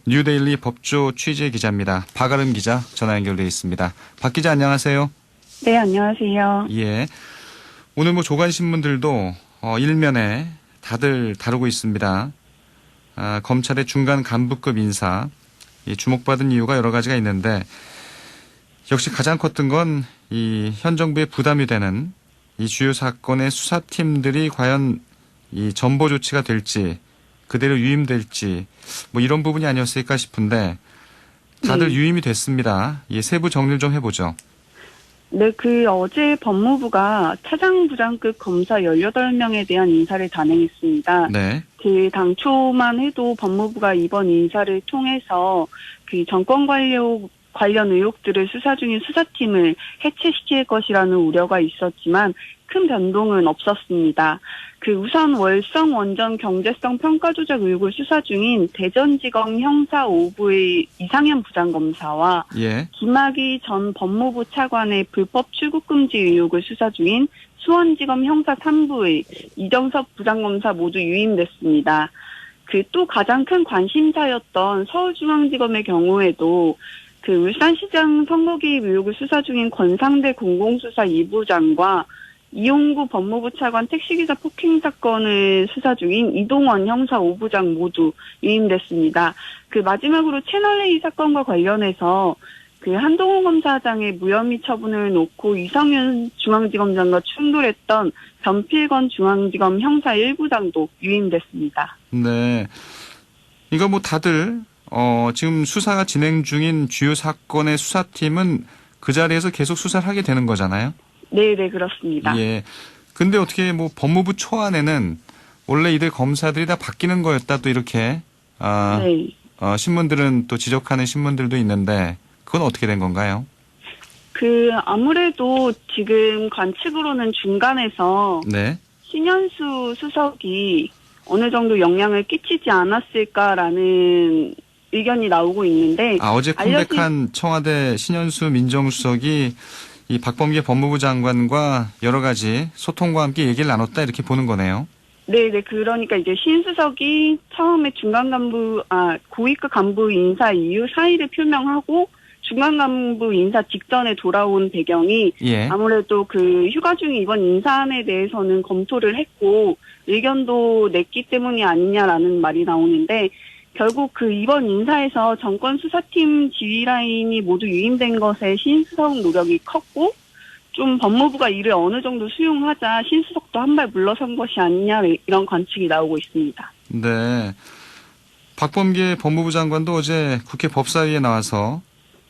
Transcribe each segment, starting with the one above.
뉴데일리 법조 취재 기자입니다. 박아름 기자 전화 연결돼 있습니다. 박 기자 안녕하세요. 네, 안녕하세요. 예. 오늘 조간 신문들도 일면에 다들 다루고 있습니다. 검찰의 중간 간부급 인사 주목받은 이유가 여러 가지가 있는데 역시 가장 컸던 건 이 현 정부의 부담이 되는 이 주요 사건의 수사팀들이 과연 이 전보 조치가 될지 그대로 유임될지 이런 부분이 아니었을까 싶은데 다들 유임이 됐습니다. 세부 정리를 좀 해보죠. 네, 어제 법무부가 차장부장급 검사 18명에 대한 인사를 단행했습니다. 네. 당초만 해도 법무부가 이번 인사를 통해서 정권 관련 의혹들을 수사 중인 수사팀을 해체시킬 것이라는 우려가 있었지만 큰 변동은 없었습니다. 우선 월성 원전 경제성 평가 조작 의혹을 수사 중인 대전지검 형사 5부의 이상현 부장검사와 김학의 전 법무부 차관의 불법 출국 금지 의혹을 수사 중인 수원지검 형사 3부의 이정섭 부장검사 모두 유임됐습니다. 또 가장 큰 관심사였던 서울중앙지검의 경우에도 울산시장 선거 개입 의혹을 수사 중인 권상대 공공수사 2부장과 이용구 법무부 차관 택시기사 폭행 사건을 수사 중인 이동원 형사 5부장 모두 유임됐습니다. 마지막으로 채널A 사건과 관련해서 한동훈 검사장의 무혐의 처분을 놓고 이성윤 중앙지검장과 충돌했던 변필건 중앙지검 형사 1부장도 유임됐습니다. 네. 이거 다들 지금 수사가 진행 중인 주요 사건의 수사팀은 그 자리에서 계속 수사를 하게 되는 거잖아요? 네, 그렇습니다. 예. 근데 어떻게 법무부 초안에는 원래 이들 검사들이 다 바뀌는 거였다 또 이렇게 신문들은 또 지적하는 신문들도 있는데 그건 어떻게 된 건가요? 아무래도 지금 관측으로는 중간에서 신현수 수석이 어느 정도 영향을 끼치지 않았을까라는 의견이 나오고 있는데 어제 컴백한 청와대 신현수 민정수석이 이 박범계 법무부 장관과 여러 가지 소통과 함께 얘기를 나눴다 이렇게 보는 거네요. 네. 그러니까 이제 신 수석이 처음에 고위급 간부 인사 이후 사의를 표명하고 중간 간부 인사 직전에 돌아온 배경이 아무래도 휴가 중에 이번 인사안에 대해서는 검토를 했고 의견도 냈기 때문이 아니냐라는 말이 나오는데 결국 이번 인사에서 정권 수사팀 지휘 라인이 모두 유임된 것에 신수석 노력이 컸고 좀 법무부가 이를 어느 정도 수용하자 신수석도 한 발 물러선 것이 아니냐 이런 관측이 나오고 있습니다. 네. 박범계 법무부 장관도 어제 국회 법사위에 나와서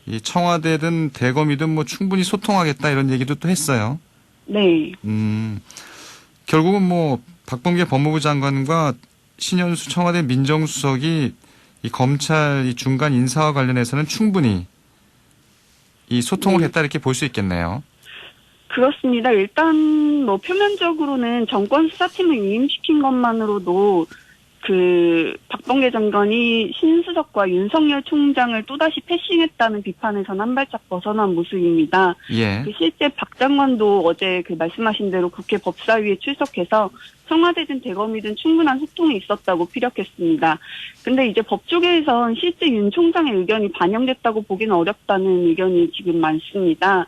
이 청와대든 대검이든 충분히 소통하겠다 이런 얘기도 또 했어요. 네. 결국은 박범계 법무부 장관과 신현수 청와대 민정수석이 이 검찰 이 중간 인사와 관련해서는 충분히 이 소통을 했다 이렇게 볼 수 있겠네요. 그렇습니다. 일단 표면적으로는 정권 수사팀을 유임시킨 것만으로도 박범계 장관이 신수석과 윤석열 총장을 또다시 패싱했다는 비판에서는 한 발짝 벗어난 모습입니다. 실제 박 장관도 어제 말씀하신 대로 국회 법사위에 출석해서 청와대든 대검이든 충분한 소통이 있었다고 피력했습니다. 근데 이제 법조계에선 실제 윤 총장의 의견이 반영됐다고 보기는 어렵다는 의견이 지금 많습니다.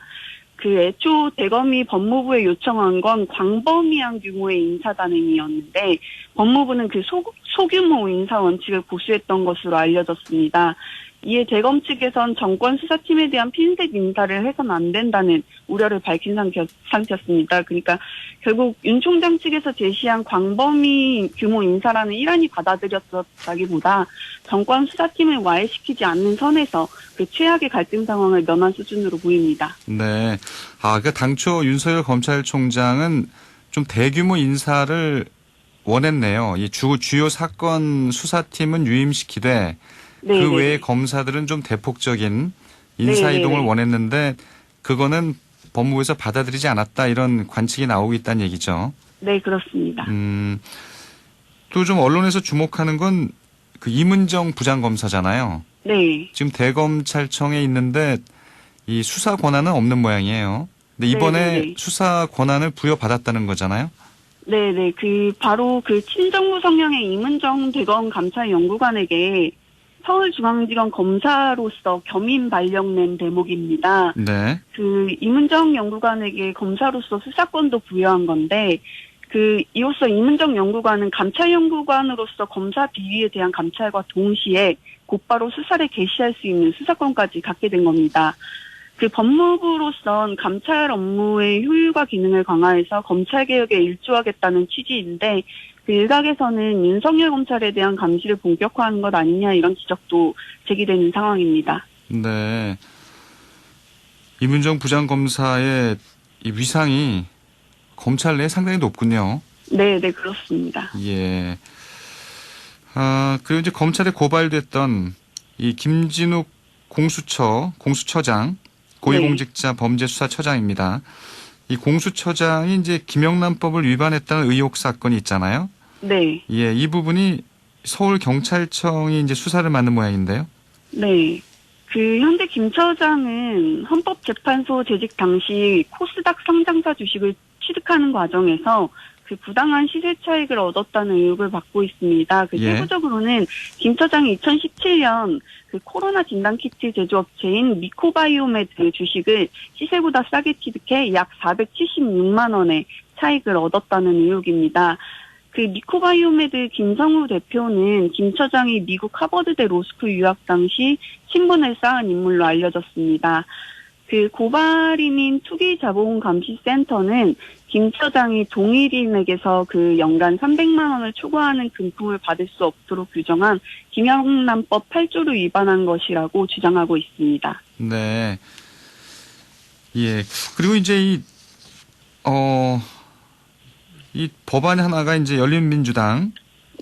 애초 대검이 법무부에 요청한 건 광범위한 규모의 인사 단행이었는데 법무부는 소규모 인사 원칙을 고수했던 것으로 알려졌습니다. 이에 대검 측에선 정권 수사팀에 대한 핀셋 인사를 해서는 안 된다는 우려를 밝힌 상태였습니다. 그러니까 결국 윤 총장 측에서 제시한 광범위 규모 인사라는 일환이 받아들였다기보다 정권 수사팀을 와해시키지 않는 선에서 최악의 갈등 상황을 면한 수준으로 보입니다. 네. 그러니까 당초 윤석열 검찰총장은 좀 대규모 인사를 원했네요. 이 주요 사건 수사팀은 유임시키되 그 외에 검사들은 좀 대폭적인 인사 이동을 원했는데 그거는 법무부에서 받아들이지 않았다 이런 관측이 나오고 있다는 얘기죠. 네, 그렇습니다. 또 좀 언론에서 주목하는 건 이문정 부장검사잖아요. 네. 지금 대검찰청에 있는데 이 수사 권한은 없는 모양이에요. 근데 이번에 수사 권한을 부여받았다는 거잖아요. 네네. 바로 친정부 성향의 이문정 대검 감찰연구관에게 서울중앙지검 검사로서 겸임 발령낸 대목입니다. 네. 그 이문정 연구관에게 검사로서 수사권도 부여한 건데 이로써 이문정 연구관은 감찰 연구관으로서 검사 비위에 대한 감찰과 동시에 곧바로 수사를 개시할 수 있는 수사권까지 갖게 된 겁니다. 법무부로선 감찰 업무의 효율과 기능을 강화해서 검찰 개혁에 일조하겠다는 취지인데 일각에서는 윤석열 검찰에 대한 감시를 본격화하는 것 아니냐 이런 지적도 제기되는 상황입니다. 네. 이문정 부장검사의 이 위상이 검찰 내에 상당히 높군요. 네, 그렇습니다. 예. 그리고 이제 검찰에 고발됐던 이 김진욱 공수처장, 고위공직자 범죄수사처장입니다. 이 공수처장이 이제 김영란법을 위반했다는 의혹 사건이 있잖아요. 네. 예, 이 부분이 서울경찰청이 이제 수사를 맡는 모양인데요. 네. 현재 김 처장은 헌법재판소 재직 당시 코스닥 상장사 주식을 취득하는 과정에서 부당한 시세 차익을 얻었다는 의혹을 받고 있습니다. 예. 세부적으로는 김 처장이 2017년 코로나 진단키트 제조업체인 미코바이오메드 주식을 시세보다 싸게 취득해 약 476만 원의 차익을 얻었다는 의혹입니다. 미코바이오메드 김성우 대표는 김 처장이 미국 하버드대 로스쿨 유학 당시 친분을 쌓은 인물로 알려졌습니다. 고발인인 투기자본감시센터는 김 처장이 동일인에게서 연간 300만 원을 초과하는 금품을 받을 수 없도록 규정한 김영란법 8조를 위반한 것이라고 주장하고 있습니다. 네. 예. 그리고 이제 이 법안 하나가 이제 열린민주당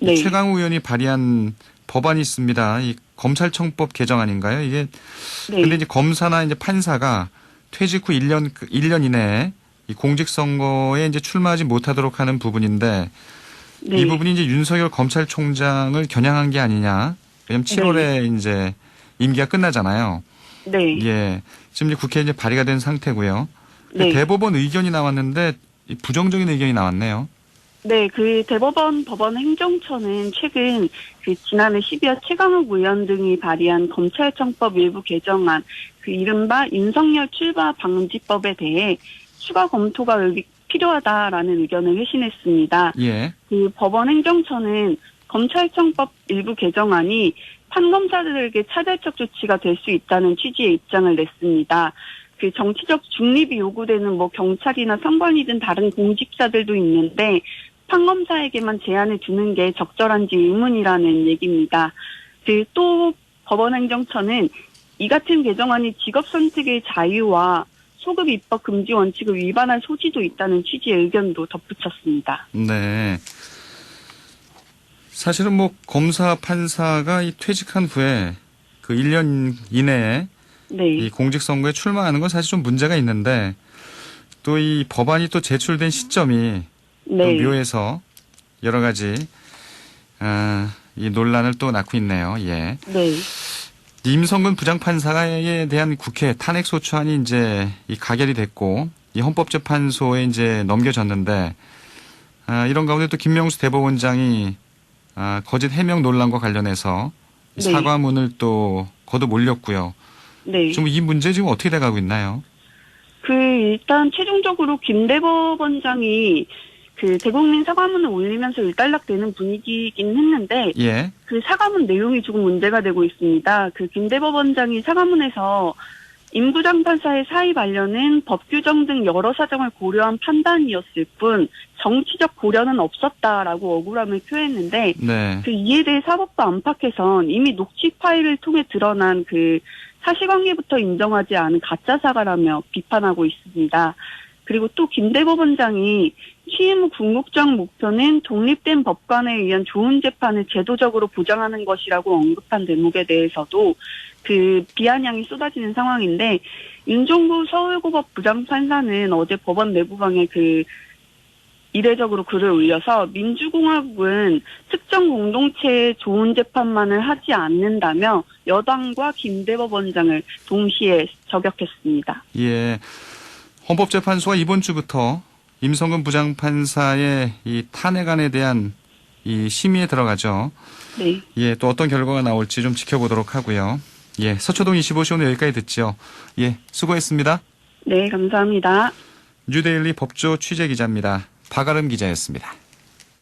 네. 최강우 의원이 발의한 법안이 있습니다. 이 검찰청법 개정안인가요? 이게 네. 근데 이제 검사나 이제 판사가 퇴직 후 1년 이내에 이 공직선거에 이제 출마하지 못하도록 하는 부분인데 네. 이 부분이 이제 윤석열 검찰총장을 겨냥한 게 아니냐. 왜냐면 7월에 이제 임기가 끝나잖아요. 네. 예. 지금 이제 국회에 이제 발의가 된 상태고요. 네. 대법원 의견이 나왔는데 부정적인 의견이 나왔네요. 네, 대법원 법원 행정처는 최근 지난해 12월 최강욱 의원 등이 발의한 검찰청법 일부 개정안, 이른바 윤석열 출마 방지법에 대해 추가 검토가 필요하다라는 의견을 회신했습니다. 예. 법원 행정처는 검찰청법 일부 개정안이 판검사들에게 차별적 조치가 될 수 있다는 취지의 입장을 냈습니다. 정치적 중립이 요구되는 경찰이나 선관위든 다른 공직자들도 있는데 판검사에게만 제한을 두는 게 적절한지 의문이라는 얘기입니다. 또 법원행정처는 이 같은 개정안이 직업선택의 자유와 소급 입법 금지 원칙을 위반할 소지도 있다는 취지의 의견도 덧붙였습니다. 네. 사실은 검사, 판사가 퇴직한 후에 1년 이내에 네. 이 공직선거에 출마하는 건 사실 좀 문제가 있는데 또 이 법안이 또 제출된 시점이 네. 또 묘해서 여러 가지 이 논란을 또 낳고 있네요. 예. 네. 임성근 부장판사에 대한 국회 탄핵소추안이 이제 가결이 됐고 이 헌법재판소에 이제 넘겨졌는데 이런 가운데 또 김명수 대법원장이 거짓 해명 논란과 관련해서 네. 사과문을 또 거듭 올렸고요. 네. 지금 이 문제 지금 어떻게 돼가고 있나요? 일단 최종적으로 김 대법원장이 대국민 사과문을 올리면서 일단락되는 분위기이긴 했는데 예. 사과문 내용이 조금 문제가 되고 있습니다. 김 대법원장이 사과문에서 임 부장판사의 사의 반려는 법 규정 등 여러 사정을 고려한 판단이었을 뿐 정치적 고려는 없었다라고 억울함을 표했는데 네. 이에 대해 사법부 안팎에선 이미 녹취 파일을 통해 드러난 사실관계부터 인정하지 않은 가짜 사과라며 비판하고 있습니다. 그리고 또 김 대법원장이 취임 후 궁극적 목표는 독립된 법관에 의한 좋은 재판을 제도적으로 보장하는 것이라고 언급한 대목에 대해서도 비아냥이 쏟아지는 상황인데 윤종구 서울고법 부장판사는 어제 법원 내부방에 이례적으로 글을 올려서 민주공화국은 특정 공동체의 좋은 재판만을 하지 않는다며 여당과 김 대법원장을 동시에 저격했습니다. 예. 헌법재판소가 이번 주부터 임성근 부장판사의 이 탄핵안에 대한 이 심의에 들어가죠. 네. 예, 또 어떤 결과가 나올지 좀 지켜보도록 하고요. 예, 서초동 25시 오늘 여기까지 듣죠. 예, 수고했습니다. 네, 감사합니다. 뉴데일리 법조 취재 기자입니다. 박아름 기자였습니다.